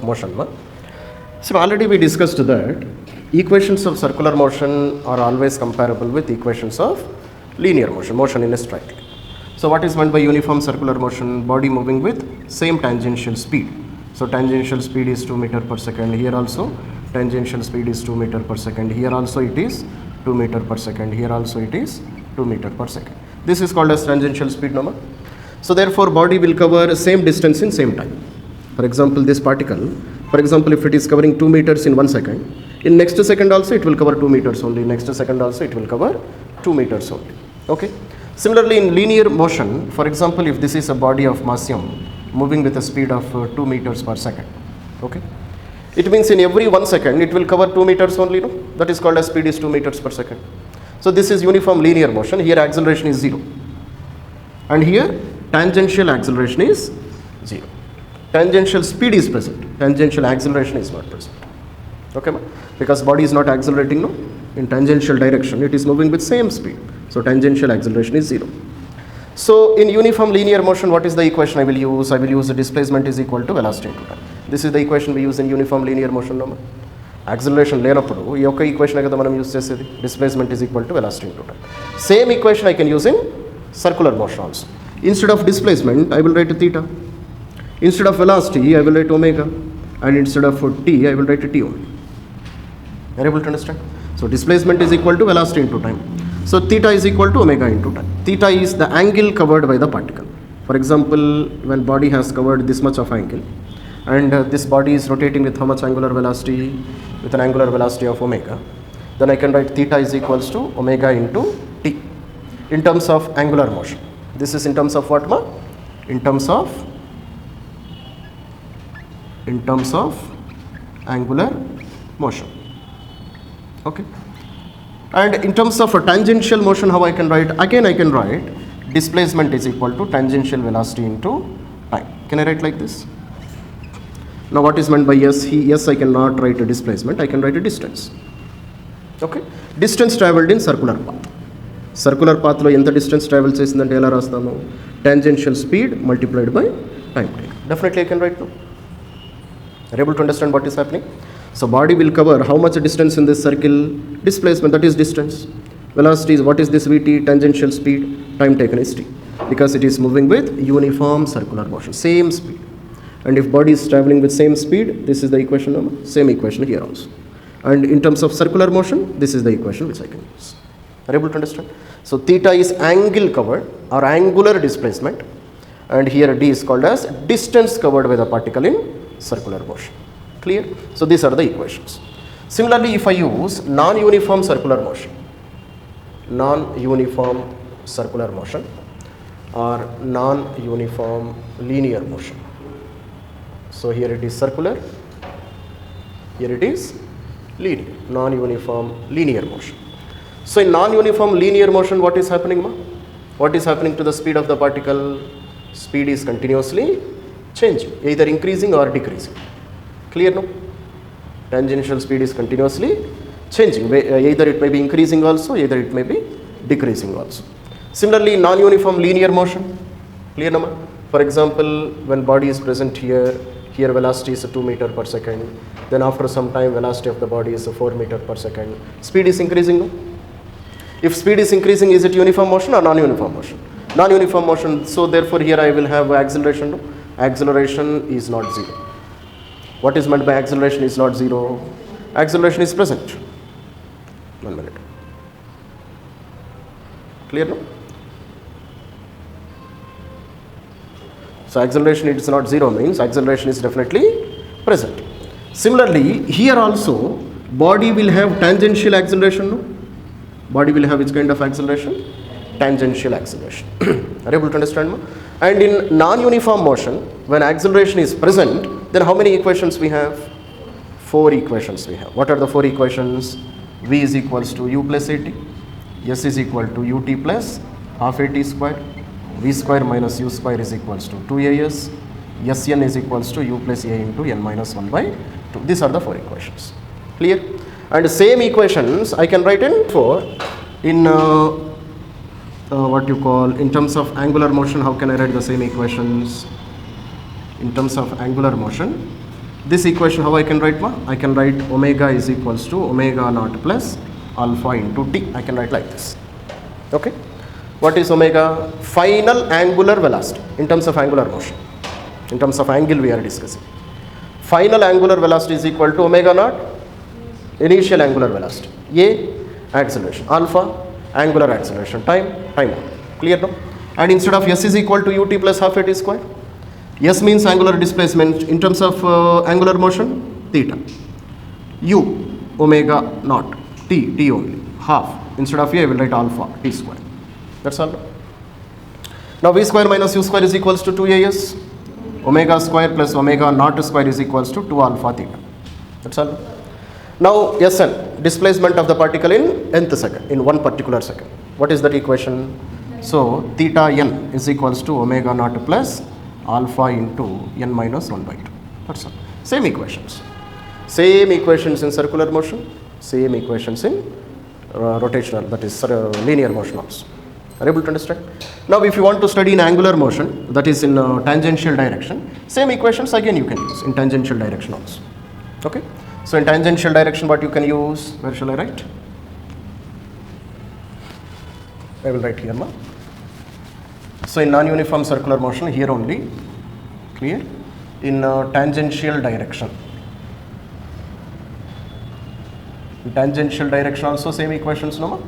of motion. So already we discussed that equations of circular motion are always comparable with equations of linear motion, motion in a straight line. So what is meant by uniform circular motion? Body moving with same tangential speed. So tangential speed is 2 meter per second. Here also tangential speed is 2 meter per second. Here also it is 2 meter per second. Here also it is 2 meter per second. This is called as tangential speed number. So therefore body will cover same distance in same time. For example, this particle, for example, if it is covering 2 meters in 1 second, in next second also it will cover 2 meters only. Next second also it will cover 2 meters only. Okay. Similarly, in linear motion, for example, if this is a body of mass m moving with a speed of 2 meters per second, okay, it means in every 1 second it will cover 2 meters only. No? That is called as speed is 2 meters per second. So this is uniform linear motion. Here acceleration is 0, and here tangential acceleration is 0. Tangential speed is present, tangential acceleration is not present. Okay, because body is not accelerating, no, in tangential direction, it is moving with same speed. So tangential acceleration is 0. So in uniform linear motion, what is the equation I will use? I will use the displacement is equal to velocity into time. This is the equation we use in uniform linear motion. Acceleration లేనప్పుడు ఈ యొక్క equation కదా మనం use చేసేది. Displacement is equal to velocity into time. Same equation I can use in circular motion also. Instead of displacement, I will write theta. Instead of velocity, I will write omega. And instead of t, I will write t only. Are you able to understand? So displacement is equal to velocity into time. So theta is equal to omega into time. Theta is the angle covered by the particle. For example, when body has covered this much of angle, and this body is rotating with how much angular velocity? With an angular velocity of omega, then I can write theta is equals to omega into t in terms of angular motion. This is in terms of what, ma? In terms of angular motion. Okay. And in terms of a tangential motion, how I can write? Again I can write displacement is equal to tangential velocity into time. Can I write like this? Now what is meant by yes? Yes, I cannot write a displacement, I can write a distance. Okay. Distance travelled in circular path. Circular path lo enta distance travel chesindante ela rastamo? Tangential speed multiplied by time taken. Definitely I can write now. Are you able to understand what is happening? So body will cover how much distance in this circle? Displacement, that is distance. Velocity is what is this Vt? Tangential speed. Time taken is t. Because it is moving with uniform circular motion, same speed. And if body is traveling with same speed, this is the equation number. Same equation here also. And in terms of circular motion, this is the equation which I can use. Are you able to understand? So theta is angle covered or angular displacement, and here d is called as distance covered by the particle in circular motion. Clear? So these are the equations. Similarly, if I use non-uniform circular motion or non-uniform linear motion. So here it is circular, here it is linear, non-uniform linear motion. So in non-uniform linear motion, what is happening, ma? What is happening to the speed of the particle? Speed is continuously changing, either increasing or decreasing. Clear, no? Tangential speed is continuously changing. Either it may be increasing also, either it may be decreasing also. Similarly, non-uniform linear motion. Clear, no? For example, when body is present here velocity is 2 meter per second. Then after some time, velocity of the body is 4 meter per second. Speed is increasing, no? If speed is increasing, is it uniform motion or non-uniform motion? Non-uniform motion. So therefore, here I will have acceleration. No? Acceleration is not 0. What is meant by acceleration is not 0? Acceleration is present. 1 minute. Clear, no? So acceleration is not 0 means acceleration is definitely present. Similarly, here also body will have tangential acceleration. No? Body will have which kind of acceleration? Tangential acceleration. Are you able to understand? No? And in non-uniform motion, when acceleration is present, then how many equations we have? 4 equations we have. What are the 4 equations? V is equals to u plus at. S is equal to ut plus half at square. V square minus u square is equals to 2as. Sn is equals to u plus a into n minus 1 by 2. These are the 4 equations. Clear? And same equations I can write in 4 in what you call in terms of angular motion. How can I write the same equations? In terms of angular motion, This equation, how I can write ma? I can write omega is equals to omega naught plus alpha into t. I can write like this. Okay. What is omega? Final angular velocity in terms of angular motion. In terms of angle we are discussing. Final angular velocity is equal to omega naught, initial angular velocity. A, acceleration. Alpha, angular acceleration. Time. Clear now? And instead of s is equal to ut plus half at square. S means angular displacement in terms of angular motion, theta. U, omega naught, t only, half. Instead of a, I will write alpha, t square. That's all. Now v square minus u square is equals to 2as. Omega square plus omega naught square is equals to 2 alpha theta. That's all. Now Sn, displacement of the particle in nth second, in one particular second. What is that equation? So theta n is equals to omega naught plus alpha into n minus 1 by 2. That's all. Same equations. Same equations in circular motion, same equations in rotational, that is linear motion also. Are you able to understand? Now if you want to study in angular motion, that is in tangential direction, same equations again you can use in tangential direction also. Okay. So in tangential direction what you can use, where shall I write? I will write here now. So in non-uniform circular motion, here only, clear? In tangential direction. In tangential direction also same equations, no?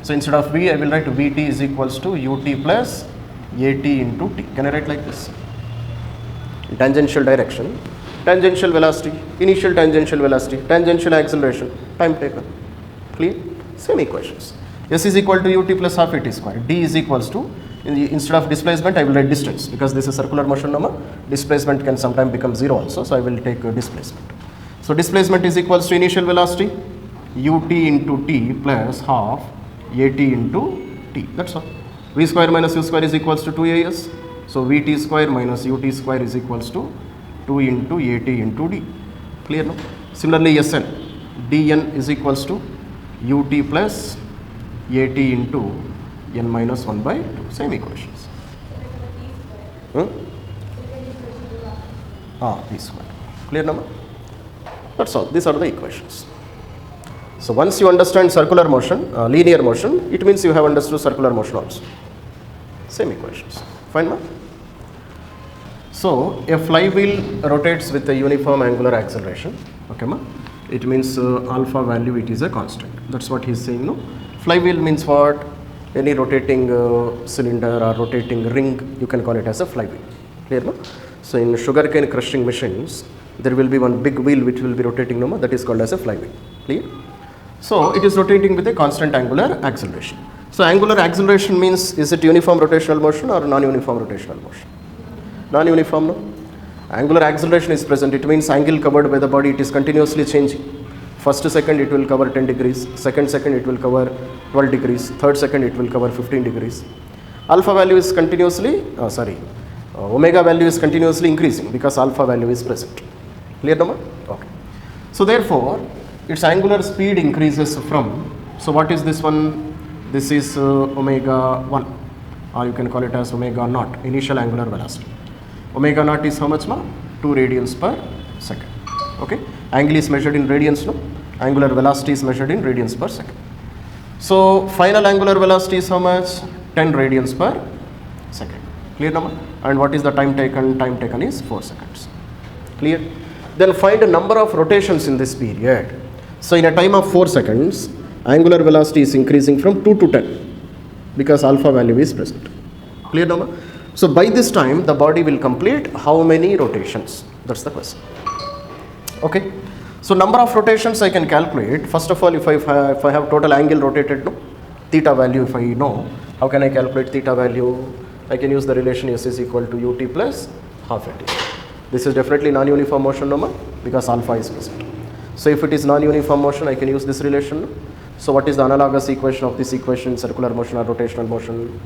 So instead of v, I will write vt is equals to ut plus at into t. Can I write like this? In tangential direction, tangential velocity, initial tangential velocity, tangential acceleration, time taken. Clear? Same equations. S is equal to ut plus half at square. D is equals to, instead of displacement, I will write distance because this is circular motion number. Displacement can sometimes become 0 also, so I will take displacement. So displacement is equals to initial velocity ut into t plus half at into t. That's all. V square minus u square is equals to 2as. So vt square minus ut square is equals to 2 into at into d. Clear now? Similarly, Sn, dn is equals to ut plus at into n minus 1 by 2. Same equations. V square. Clear now? That's all. These are the equations. So once you understand circular motion, linear motion, it means you have understood circular motion also. Same equations. Fine, ma'am? So a flywheel rotates with a uniform angular acceleration. Okay, ma'am? It means alpha value, it is a constant. That's what he is saying, no? Flywheel means what? Any rotating cylinder or rotating ring, you can call it as a flywheel. Clear, no? So in sugarcane crushing machines, there will be one big wheel which will be rotating, no? That is called as a flywheel. Clear? So it is rotating with a constant angular acceleration. So angular acceleration means, is it uniform rotational motion or non-uniform rotational motion? Non-uniform, no? Angular acceleration is present. It means angle covered by the body, it is continuously changing. First second it will cover 10 degrees, second it will cover 12 degrees, third second it will cover 15 degrees. Alpha value is continuously, omega value is continuously increasing because alpha value is present. Clear, no? Okay. So therefore, its angular speed increases from, so what is this one? This is omega 1, or you can call it as omega naught, initial angular velocity. Omega naught is how much, ma? 2 radians per second. Okay. Angle is measured in radians, no? Angular velocity is measured in radians per second. So final angular velocity is how much? 10 radians per second. Clear, no? And what is the time taken? Time taken is 4 seconds. Clear? Then find a number of rotations in this period. So in a time of 4 seconds, angular velocity is increasing from 2 to 10 because alpha value is present. Clear, no? So by this time, the body will complete how many rotations? That's the question. Okay. So number of rotations I can calculate. First of all, if I have total angle rotated, no? Theta value if I know, how can I calculate theta value? I can use the relation S is equal to ut plus half at. This is definitely non-uniform motion number because alpha is present. So if it is non-uniform motion, I can use this relation. So what is the analogous equation of this equation, circular motion or rotational motion?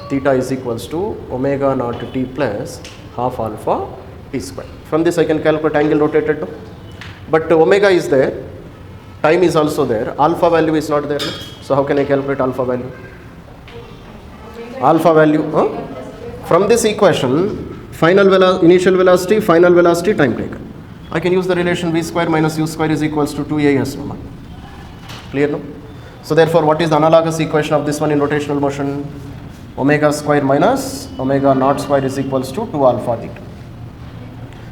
Theta is equals to omega naught t plus half alpha t square. From this I can calculate angle rotated. No? But omega is there, time is also there, alpha value is not there. No? So how can I calculate alpha value? Alpha value, from this equation, initial velocity, final velocity, time taken. I can use the relation v square minus u square is equals to 2as. No? Clear, no? So therefore, what is the analogous equation of this one in rotational motion? Omega square minus omega naught square is equals to 2 alpha theta.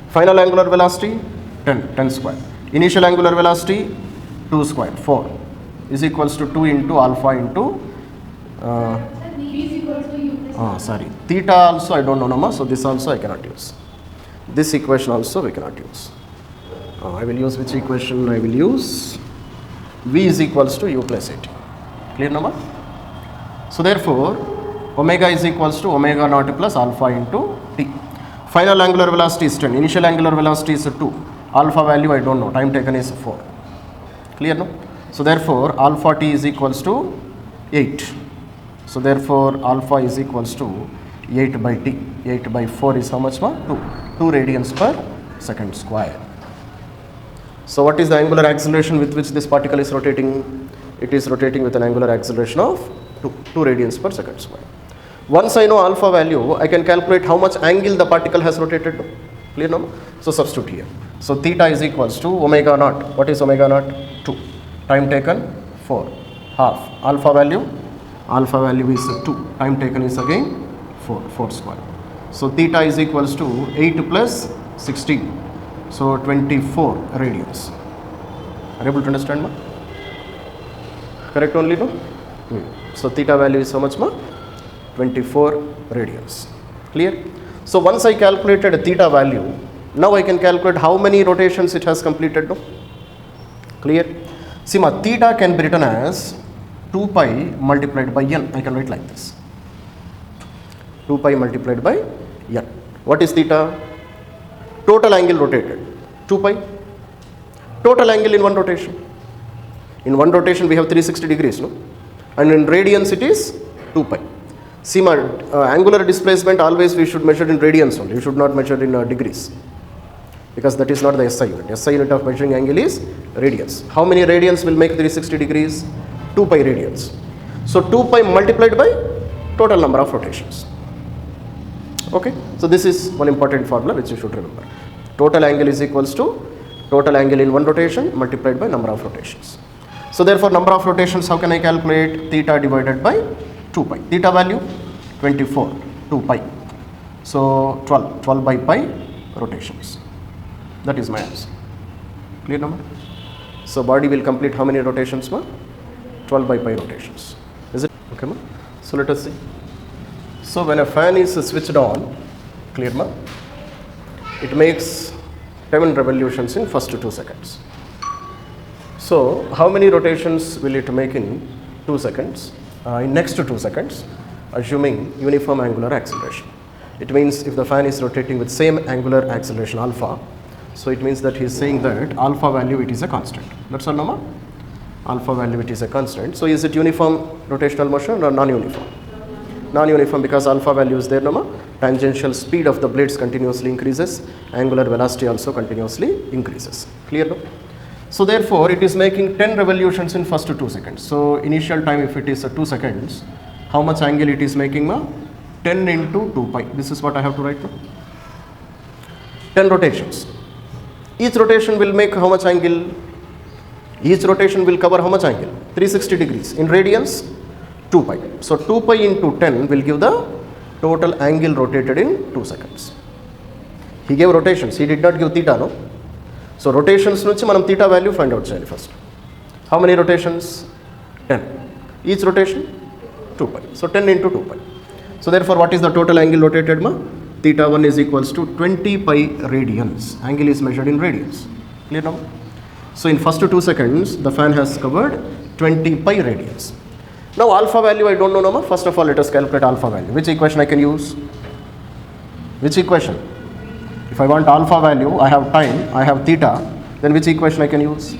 Final angular velocity 10 square. Initial angular velocity 2 square 4 is equals to 2 into alpha into theta also I don't know, no, so this also I cannot use. This equation also we cannot use. I will use which equation? I will use v is equals to u plus at. Clear, number? So therefore, omega is equals to omega naught plus alpha into t. Final angular velocity is 10. Initial angular velocity is 2. Alpha value I don't know. Time taken is 4. Clear, no? So therefore, alpha t is equals to 8. So therefore, alpha is equals to 8 by t. 8 by 4 is how much more? 2. 2 radians per second square. So what is the angular acceleration with which this particle is rotating? It is rotating with an angular acceleration of 2 radians per second square. Once I know alpha value, I can calculate how much angle the particle has rotated. Clear, no? So substitute here. So theta is equals to omega naught. What is omega naught? 2. Time taken 4. Half. Alpha value? Alpha value is 2. Time taken is again 4 square. So theta is equals to 8 plus 16. So 24 radians. Are you able to understand, ma? Correct only, no? So theta value is how much, ma? 24 radians. Clear? So once I calculated a theta value, now I can calculate how many rotations it has completed, no? Clear? See, ma, theta can be written as 2 pi multiplied by n. I can write like this. 2 pi multiplied by n. What is theta? Total angle rotated. 2 pi. Total angle in one rotation. In one rotation we have 360 degrees, no? And in radians it is 2 pi. See, ma, angular displacement always we should measure in radians only. You should not measure in degrees, because that is not the SI unit. SI unit of measuring angle is radians. How many radians will make 360 degrees? 2 pi radians. So 2 pi multiplied by total number of rotations. Okay, so this is one important formula which you should remember. Total angle is equals to total angle in one rotation multiplied by number of rotations. So therefore, number of rotations, how can I calculate? Theta divided by 2 pi. Theta value 24, 2 pi. So 12 by pi rotations. That is my answer. Clear, number? So body will complete how many rotations, ma? 12 by pi rotations. Is it okay, ma? So let us see. So when a fan is switched on, clear, ma? It makes 7 revolutions in first 2 seconds. So how many rotations will it make in 2 seconds? In next 2 seconds, assuming uniform angular acceleration. It means if the fan is rotating with same angular acceleration alpha, so it means that he is saying that alpha value it is a constant. That's all, no, ma? Alpha value it is a constant. So is it uniform rotational motion or non-uniform? Non-uniform, because alpha value is there, no, ma? Tangential speed of the blades continuously increases, angular velocity also continuously increases. Clear, no? So therefore, it is making 10 revolutions in first 2 seconds. So initial time, if it is 2 seconds, how much angle it is making, ma? 10 into 2 pi. This is what I have to write now. 10 rotations. Each rotation will make how much angle? Each rotation will cover how much angle? 360 degrees. In radians, 2 pi. So 2 pi into 10 will give the total angle rotated in 2 seconds. He gave rotations. He did not give theta, no? So rotations nunchi manam theta value find out cheyali first. How many rotations? 10. Each rotation? 2 pi. So 10 into 2 pi. So therefore, what is the total angle rotated, ma? Theta 1 is equals to 20 pi radians. Angle is measured in radians. Clear now? So in first 2 seconds, the fan has covered 20 pi radians. Now alpha value I don't know, no, ma? First of all, let us calculate alpha value. Which equation I can use? Which equation? If I want alpha value, I have time, I have theta, then which equation I can use?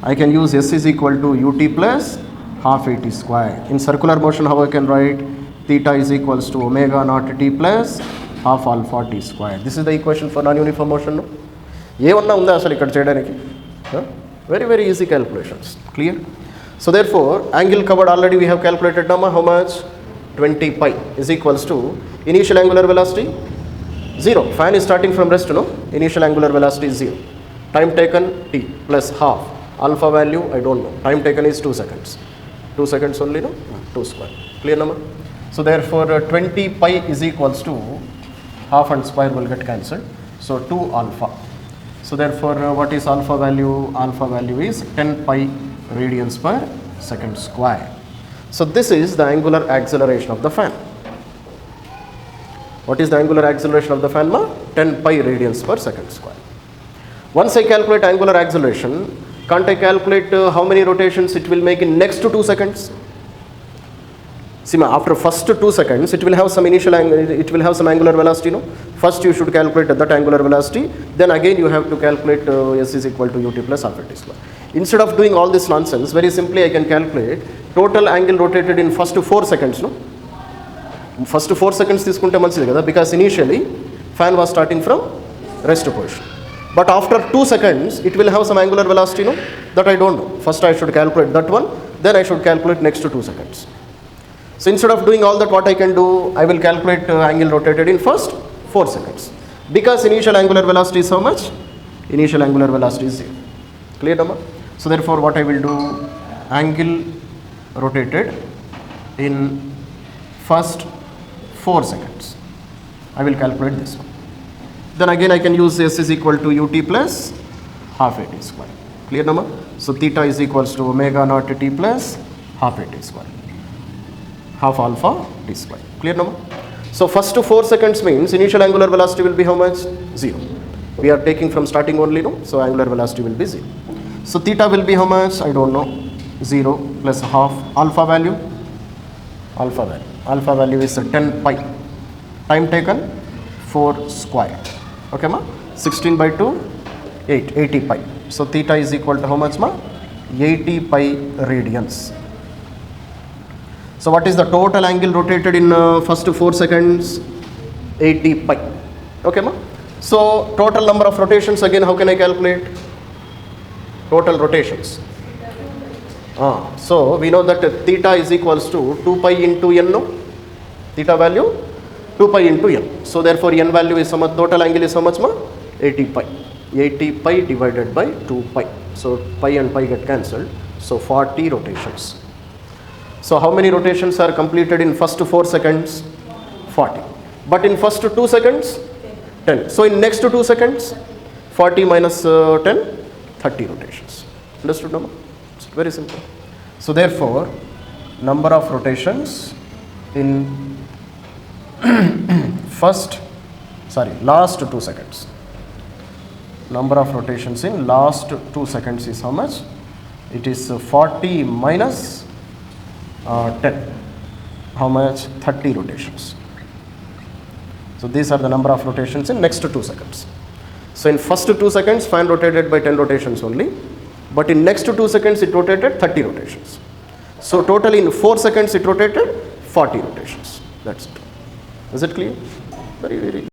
I can use S is equal to ut plus half at square. In circular motion, how I can write? Theta is equals to omega naught t plus half alpha t square. This is the equation for non-uniform motion, no? ఏమన్నా ఉందా అసలు ఇక్కడ చేయడానికి? Very easy calculations. Clear? So therefore, angle covered already we have calculated, how much? 20 pi is equals to initial angular velocity 0. Fan is starting from rest, no? Initial angular velocity is 0. Time taken t plus half. Alpha value, I don't know. Time taken is 2 seconds. 2 seconds only, no? 2 square. Clear number? So therefore 20 pi is equals to half and square will get cancelled. So 2 alpha. So therefore what is alpha value? Alpha value is 10 pi radians per second square. So this is the angular acceleration of the fan. What is the angular acceleration of the fan, ma? 10 pi radians per second square. Once I calculate angular acceleration, can't I calculate how many rotations it will make in next to 2 seconds? See, after first 2 seconds, it will have some initial it will have some angular velocity, no? First you should calculate that angular velocity, then again you have to calculate s is equal to ut plus half at square. Instead of doing all this nonsense, very simply I can calculate total angle rotated in first 4 seconds, no? First 4 seconds తీసుకుంటే మంచిది కదా, because initially fan was starting from rest position. But after 2 seconds, it will have some angular velocity, no? That I don't know. First I should calculate that one, then I should calculate next to 2 seconds. So instead of doing all that, what I can do, I will calculate angle rotated in first 4 seconds. Because initial angular velocity is how much? Initial angular velocity is 0. Clear, number? So therefore what I will do, angle rotated in first 4 seconds. I will calculate this one. Then again I can use s is equal to ut plus half at square. Clear, number? So theta is equals to omega naught t plus half at square. Half alpha t square. Clear, number? So first to 4 seconds means initial angular velocity will be how much? 0. We are taking from starting only, no? So angular velocity will be 0. So theta will be how much? I don't know. 0 plus half alpha value. Alpha value. Alpha value is 10 pi. Time taken 4 square. Okay, ma? 16 by 2, 8. 80 pi. So theta is equal to how much, ma? 80 pi radians. So what is the total angle rotated in first 4 seconds? 80 pi. Okay, ma? So total number of rotations, again how can I calculate? Total rotations. So we know that theta is equals to 2 pi into n, no? Theta value 2 pi into n. So therefore n value is how much? Total angle is how much, ma? 80 pi. 80 pi divided by 2 pi. So pi and pi get cancelled. So 40 rotations. So how many rotations are completed in first 4 seconds? 40. But in first 2 seconds? 10. So in next 2 seconds? 40 minus 10? 30 rotations. Understood, number? It's very simple. So therefore, number of rotations in last 2 seconds. Number of rotations in last 2 seconds is how much? It is 40 minus 10. How much? 30 rotations. So these are the number of rotations in next 2 seconds. So in first 2 seconds, fan rotated by 10 rotations only. But in next 2 seconds, it rotated 30 rotations. So totally in 4 seconds, it rotated 40 rotations. That's it. Is it clear? Very, very